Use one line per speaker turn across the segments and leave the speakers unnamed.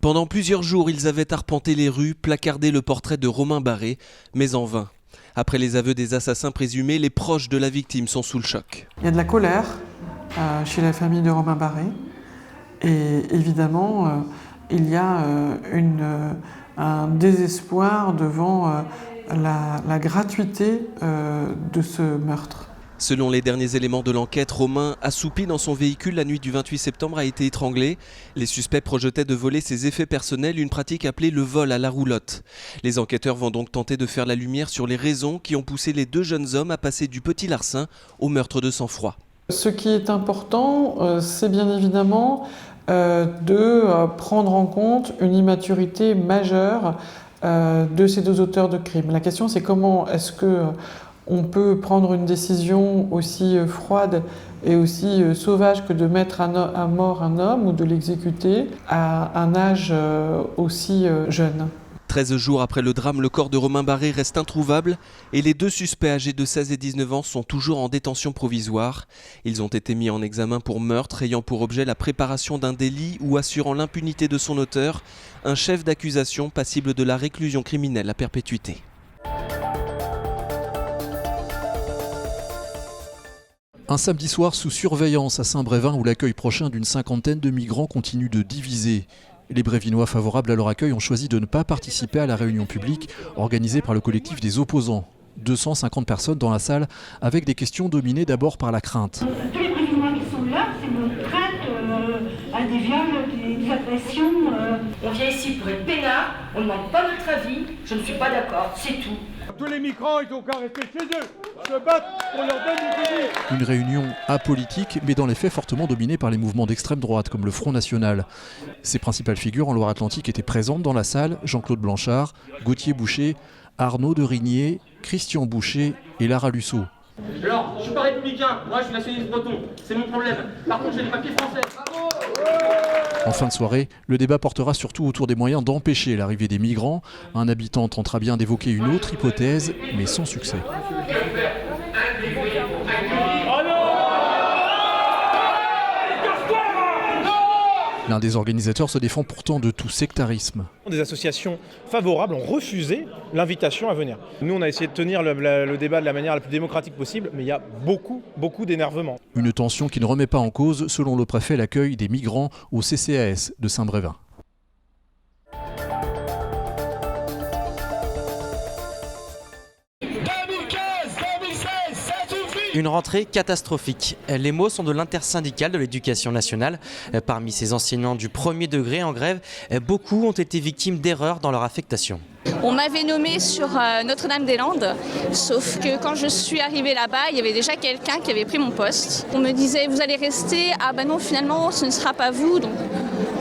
Pendant plusieurs jours, ils avaient arpenté les rues, placardé le portrait de Romain Barré, mais en vain. Après les aveux des assassins présumés, les proches de la victime sont sous le choc.
Il y a de la colère chez la famille de Romain Barré et évidemment il y a un désespoir devant la gratuité de ce meurtre.
Selon les derniers éléments de l'enquête, Romain, assoupi dans son véhicule la nuit du 28 septembre, a été étranglé. Les suspects projetaient de voler ses effets personnels, une pratique appelée le vol à la roulotte. Les enquêteurs vont donc tenter de faire la lumière sur les raisons qui ont poussé les deux jeunes hommes à passer du petit larcin au meurtre de sang-froid.
Ce qui est important, c'est bien évidemment de prendre en compte une immaturité majeure de ces deux auteurs de crimes. La question, c'est comment est-ce qu'on peut prendre une décision aussi froide et aussi sauvage que de mettre à mort un homme ou de l'exécuter à un âge aussi jeune.
13 jours après le drame, le corps de Romain Barré reste introuvable et les deux suspects âgés de 16 et 19 ans sont toujours en détention provisoire. Ils ont été mis en examen pour meurtre ayant pour objet la préparation d'un délit ou assurant l'impunité de son auteur, un chef d'accusation passible de la réclusion criminelle à perpétuité.
Un samedi soir sous surveillance à Saint-Brévin où l'accueil prochain d'une cinquantaine de migrants continue de diviser. Les Brévinois favorables à leur accueil ont choisi de ne pas participer à la réunion publique organisée par le collectif des opposants. 250 personnes dans la salle avec des questions dominées d'abord par la crainte.
Tous les Brévinois qui sont là, c'est notre crainte à des viols, des agressions.
On vient ici pour être peinard, on ne demande pas notre avis, je ne suis pas d'accord, c'est tout.
Tous les migrants, ils ont qu'à rester chez eux, se battre pour leur donner du pays.
Une réunion apolitique, mais dans les faits fortement dominée par les mouvements d'extrême droite, comme le Front National. Ses principales figures en Loire-Atlantique étaient présentes dans la salle, Jean-Claude Blanchard, Gauthier Boucher, Arnaud de Rigné, Christian Boucher et Lara Lusso.
Alors, je suis pas républicain, moi je suis nationaliste breton, c'est mon problème. Par contre, j'ai des papiers français.
En fin de soirée, le débat portera surtout autour des moyens d'empêcher l'arrivée des migrants. Un habitant tentera bien d'évoquer une autre hypothèse, mais sans succès. L'un des organisateurs se défend pourtant de tout sectarisme.
Des associations favorables ont refusé l'invitation à venir. Nous, on a essayé de tenir le débat de la manière la plus démocratique possible, mais il y a beaucoup d'énervement.
Une tension qui ne remet pas en cause, selon le préfet, l'accueil des migrants au CCAS de Saint-Brévin.
Une rentrée catastrophique. Les mots sont de l'intersyndicale de l'éducation nationale. Parmi ces enseignants du premier degré en grève, beaucoup ont été victimes d'erreurs dans leur affectation.
On m'avait nommée sur Notre-Dame-des-Landes, sauf que quand je suis arrivée là-bas, il y avait déjà quelqu'un qui avait pris mon poste. On me disait « vous allez rester ». Ah ben non, finalement, ce ne sera pas vous. Donc,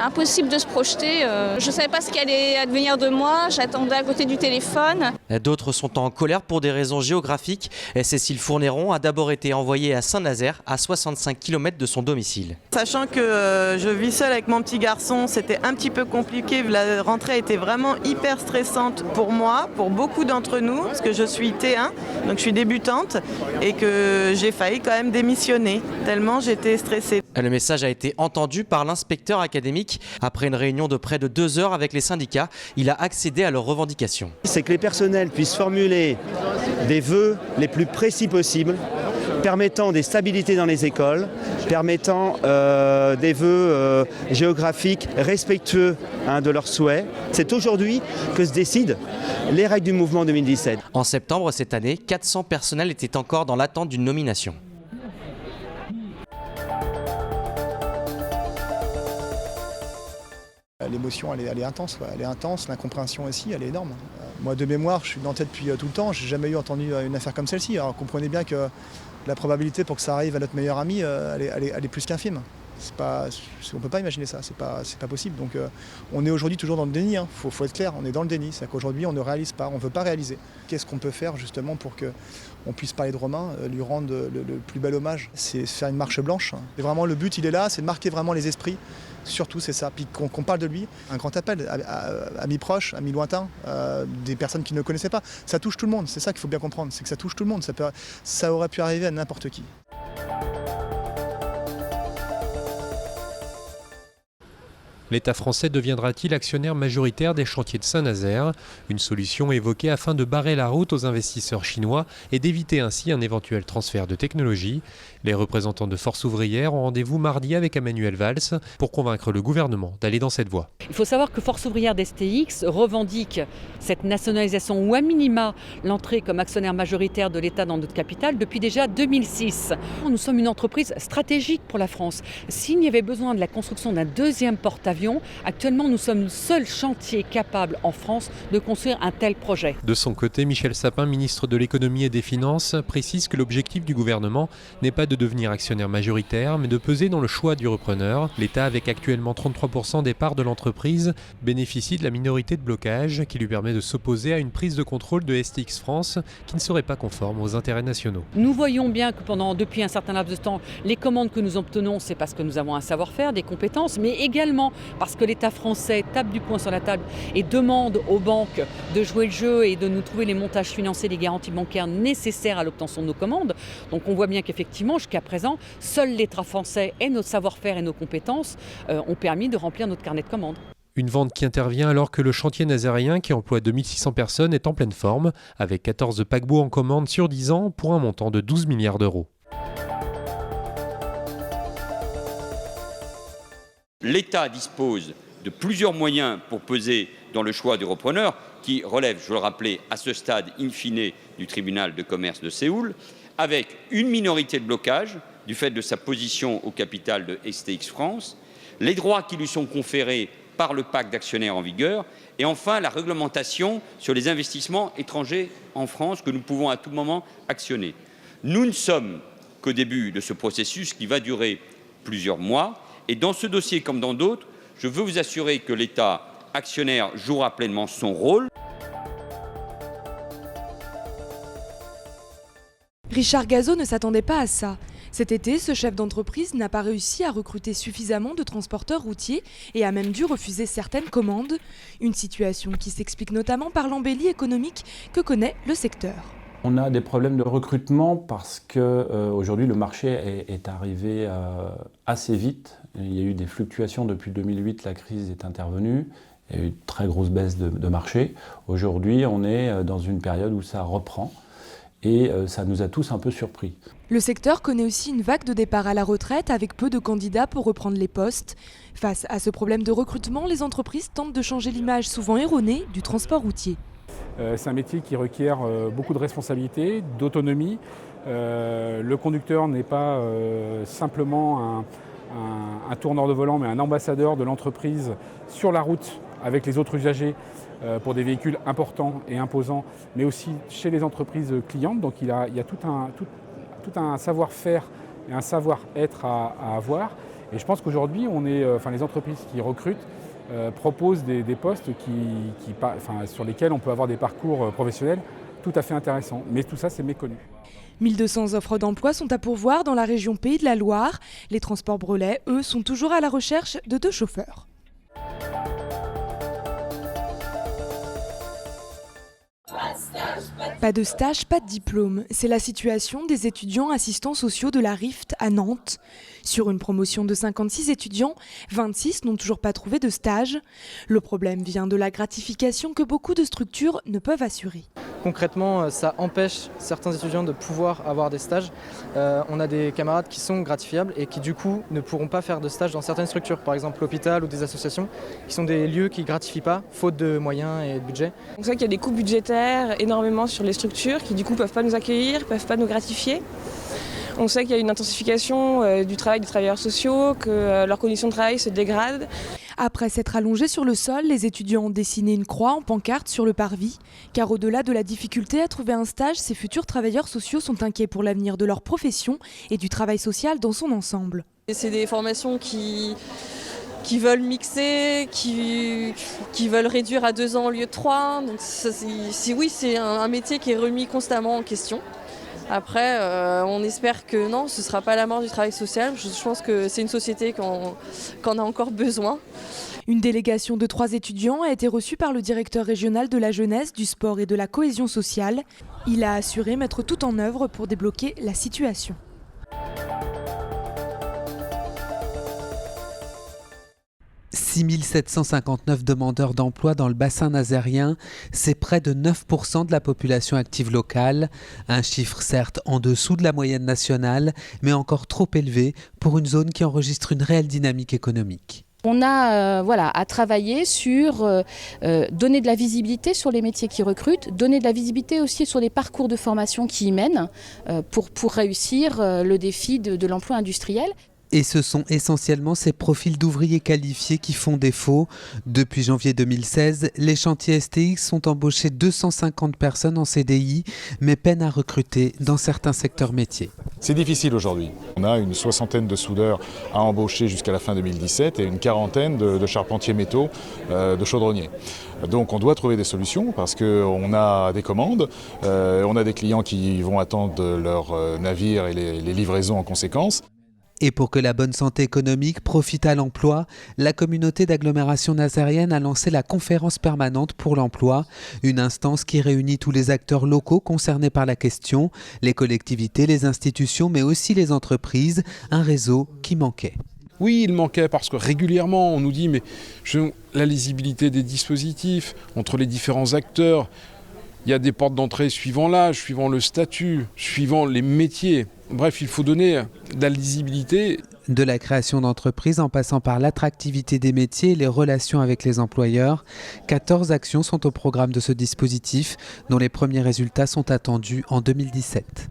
impossible de se projeter. Je ne savais pas ce qui allait advenir de moi, j'attendais à côté du téléphone.
D'autres sont en colère pour des raisons géographiques. Cécile Fournéron a d'abord été envoyée à Saint-Nazaire, à 65 km de son domicile.
Sachant que je vis seule avec mon petit garçon, c'était un petit peu compliqué. La rentrée était vraiment hyper stressante pour moi, pour beaucoup d'entre nous, parce que je suis T1, donc je suis débutante, et que j'ai failli quand même démissionner, tellement j'étais stressée.
Le message a été entendu par l'inspecteur académique. Après une réunion de près de 2 heures avec les syndicats, il a accédé à leurs revendications.
C'est que les personnels puissent formuler des vœux les plus précis possibles, permettant des stabilités dans les écoles, permettant des vœux géographiques respectueux de leurs souhaits. C'est aujourd'hui que se décident les règles du mouvement 2017.
En septembre cette année, 400 personnels étaient encore dans l'attente d'une nomination.
L'émotion, elle est intense, quoi. Elle est intense, l'incompréhension aussi, elle est énorme. Moi, de mémoire, je suis dans la tête depuis tout le temps, j'ai jamais entendu une affaire comme celle-ci. Alors comprenez bien que la probabilité pour que ça arrive à notre meilleur ami, elle est plus qu'infime. On ne peut pas imaginer ça, c'est pas possible. Donc on est aujourd'hui toujours dans le déni, faut être clair, on est dans le déni. C'est-à-dire qu'aujourd'hui on ne réalise pas, on ne veut pas réaliser. Qu'est-ce qu'on peut faire justement pour qu'on puisse parler de Romain, lui rendre le plus bel hommage? C'est faire une marche blanche. Et vraiment le but il est là, c'est de marquer vraiment les esprits. Surtout c'est ça, puis qu'on parle de lui, un grand appel, amis proches, amis lointains, des personnes qui ne le connaissaient pas. Ça touche tout le monde, c'est ça qu'il faut bien comprendre, c'est que ça touche tout le monde, ça aurait pu arriver à n'importe qui.
L'État français deviendra-t-il actionnaire majoritaire des chantiers de Saint-Nazaire? Une solution évoquée afin de barrer la route aux investisseurs chinois et d'éviter ainsi un éventuel transfert de technologie. Les représentants de Force ouvrière ont rendez-vous mardi avec Emmanuel Valls pour convaincre le gouvernement d'aller dans cette voie.
Il faut savoir que Force ouvrière d'STX revendique cette nationalisation ou à minima l'entrée comme actionnaire majoritaire de l'État dans notre capitale depuis déjà 2006. Nous sommes une entreprise stratégique pour la France. S'il y avait besoin de la construction d'un deuxième porte-avions, actuellement nous sommes le seul chantier capable en France de construire un tel projet.
De son côté, Michel Sapin, ministre de l'économie et des finances, précise que l'objectif du gouvernement n'est pas de devenir actionnaire majoritaire, mais de peser dans le choix du repreneur. L'État, avec actuellement 33% des parts de l'entreprise, bénéficie de la minorité de blocage qui lui permet de s'opposer à une prise de contrôle de STX France qui ne serait pas conforme aux intérêts nationaux.
Nous voyons bien que depuis un certain laps de temps, les commandes que nous obtenons, c'est parce que nous avons un savoir-faire, des compétences, mais également parce que l'État français tape du poing sur la table et demande aux banques de jouer le jeu et de nous trouver les montages financiers, les garanties bancaires nécessaires à l'obtention de nos commandes. Donc on voit bien qu'effectivement, jusqu'à présent, seul l'État français et notre savoir-faire et nos compétences ont permis de remplir notre carnet de commandes.
Une vente qui intervient alors que le chantier nazarien, qui emploie 2600 personnes, est en pleine forme, avec 14 paquebots en commande sur 10 ans pour un montant de 12 milliards d'euros.
L'État dispose de plusieurs moyens pour peser dans le choix du repreneur, qui relève, je le rappelais, à ce stade in fine du tribunal de commerce de Séoul, avec une minorité de blocage du fait de sa position au capital de STX France, les droits qui lui sont conférés par le pacte d'actionnaires en vigueur, et enfin la réglementation sur les investissements étrangers en France que nous pouvons à tout moment actionner. Nous ne sommes qu'au début de ce processus qui va durer plusieurs mois, et dans ce dossier comme dans d'autres, je veux vous assurer que l'État actionnaire jouera pleinement son rôle.
Richard Gazeau ne s'attendait pas à ça. Cet été, ce chef d'entreprise n'a pas réussi à recruter suffisamment de transporteurs routiers et a même dû refuser certaines commandes. Une situation qui s'explique notamment par l'embellie économique que connaît le secteur.
On a des problèmes de recrutement parce qu'aujourd'hui le marché est arrivé assez vite. Il y a eu des fluctuations depuis 2008, la crise est intervenue. Il y a eu une très grosse baisse de marché. Aujourd'hui, on est dans une période où ça reprend. Et ça nous a tous un peu surpris.
Le secteur connaît aussi une vague de départ à la retraite avec peu de candidats pour reprendre les postes. Face à ce problème de recrutement, les entreprises tentent de changer l'image souvent erronée du transport routier.
C'est un métier qui requiert beaucoup de responsabilité, d'autonomie. Le conducteur n'est pas simplement un tourneur de volant, mais un ambassadeur de l'entreprise sur la route avec les autres usagers. Pour des véhicules importants et imposants, mais aussi chez les entreprises clientes. Donc il y a tout un savoir-faire et un savoir-être à avoir. Et je pense qu'aujourd'hui, les entreprises qui recrutent proposent des postes sur lesquels on peut avoir des parcours professionnels tout à fait intéressants. Mais tout ça, c'est méconnu.
1200 offres d'emploi sont à pourvoir dans la région Pays de la Loire. Les transports Brelet, eux, sont toujours à la recherche de 2 chauffeurs. Pas de stage, pas de diplôme. C'est la situation des étudiants assistants sociaux de la Rift à Nantes. Sur une promotion de 56 étudiants, 26 n'ont toujours pas trouvé de stage. Le problème vient de la gratification que beaucoup de structures ne peuvent assurer.
Concrètement, ça empêche certains étudiants de pouvoir avoir des stages. On a des camarades qui sont gratifiables et qui du coup ne pourront pas faire de stage dans certaines structures, par exemple l'hôpital ou des associations, qui sont des lieux qui ne gratifient pas, faute de moyens et de budget.
On sait qu'il y a des coûts budgétaires énormément sur les structures qui du coup ne peuvent pas nous accueillir, ne peuvent pas nous gratifier. On sait qu'il y a une intensification du travail des travailleurs sociaux, que leurs conditions de travail se dégradent.
Après s'être allongés sur le sol, les étudiants ont dessiné une croix en pancarte sur le parvis. Car au-delà de la difficulté à trouver un stage, ces futurs travailleurs sociaux sont inquiets pour l'avenir de leur profession et du travail social dans son ensemble.
C'est des formations qui veulent mixer, qui veulent réduire à 2 ans au lieu de 3. Donc c'est un métier qui est remis constamment en question. Après, on espère que non, ce ne sera pas la mort du travail social. Je pense que c'est une société qu'on a encore besoin.
Une délégation de 3 étudiants a été reçue par le directeur régional de la jeunesse, du sport et de la cohésion sociale. Il a assuré mettre tout en œuvre pour débloquer la situation.
6 759 demandeurs d'emploi dans le bassin nazairien, c'est près de 9% de la population active locale. Un chiffre certes en dessous de la moyenne nationale, mais encore trop élevé pour une zone qui enregistre une réelle dynamique économique.
On a à travailler sur donner de la visibilité sur les métiers qui recrutent, donner de la visibilité aussi sur les parcours de formation qui y mènent pour réussir le défi de l'emploi industriel.
Et ce sont essentiellement ces profils d'ouvriers qualifiés qui font défaut. Depuis janvier 2016, les chantiers STX ont embauché 250 personnes en CDI, mais peinent à recruter dans certains secteurs métiers.
C'est difficile aujourd'hui. On a une 60aine de soudeurs à embaucher jusqu'à la fin 2017 et une 40aine de charpentiers métaux, de chaudronniers. Donc on doit trouver des solutions parce qu'on a des commandes, on a des clients qui vont attendre leurs navires et les livraisons en conséquence.
Et pour que la bonne santé économique profite à l'emploi, la communauté d'agglomération nazarienne a lancé la conférence permanente pour l'emploi, une instance qui réunit tous les acteurs locaux concernés par la question, les collectivités, les institutions, mais aussi les entreprises, un réseau qui manquait.
Oui, il manquait parce que régulièrement on nous dit mais la lisibilité des dispositifs entre les différents acteurs, il y a des portes d'entrée suivant l'âge, suivant le statut, suivant les métiers. Bref, il faut donner de la lisibilité.
De la création d'entreprises en passant par l'attractivité des métiers et les relations avec les employeurs, 14 actions sont au programme de ce dispositif, dont les premiers résultats sont attendus en 2017.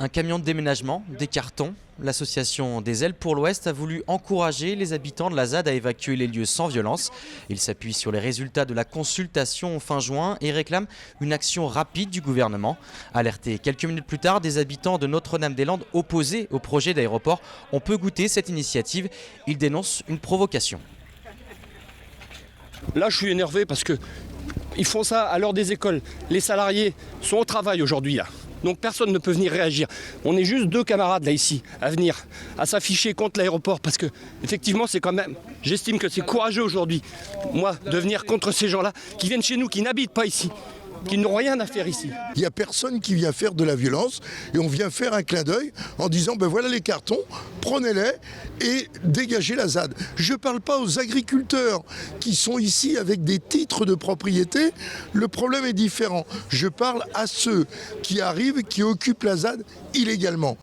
Un camion de déménagement, des cartons. L'association des Ailes pour l'Ouest a voulu encourager les habitants de la ZAD à évacuer les lieux sans violence. Il s'appuie sur les résultats de la consultation fin juin et réclame une action rapide du gouvernement. Alertés quelques minutes plus tard, des habitants de Notre-Dame-des-Landes opposés au projet d'aéroport ont peu goûté cette initiative. Ils dénoncent une provocation.
Là, je suis énervé parce que ils font ça à l'heure des écoles. Les salariés sont au travail aujourd'hui là. Donc personne ne peut venir réagir. On est juste deux camarades là ici à venir, à s'afficher contre l'aéroport parce que effectivement c'est quand même, j'estime que c'est courageux aujourd'hui, moi, de venir contre ces gens-là qui viennent chez nous, qui n'habitent pas ici, qui n'ont rien à faire ici.
Il n'y a personne qui vient faire de la violence et on vient faire un clin d'œil en disant ben voilà les cartons, prenez-les et dégagez la ZAD. Je ne parle pas aux agriculteurs qui sont ici avec des titres de propriété, le problème est différent. Je parle à ceux qui arrivent, qui occupent la ZAD illégalement.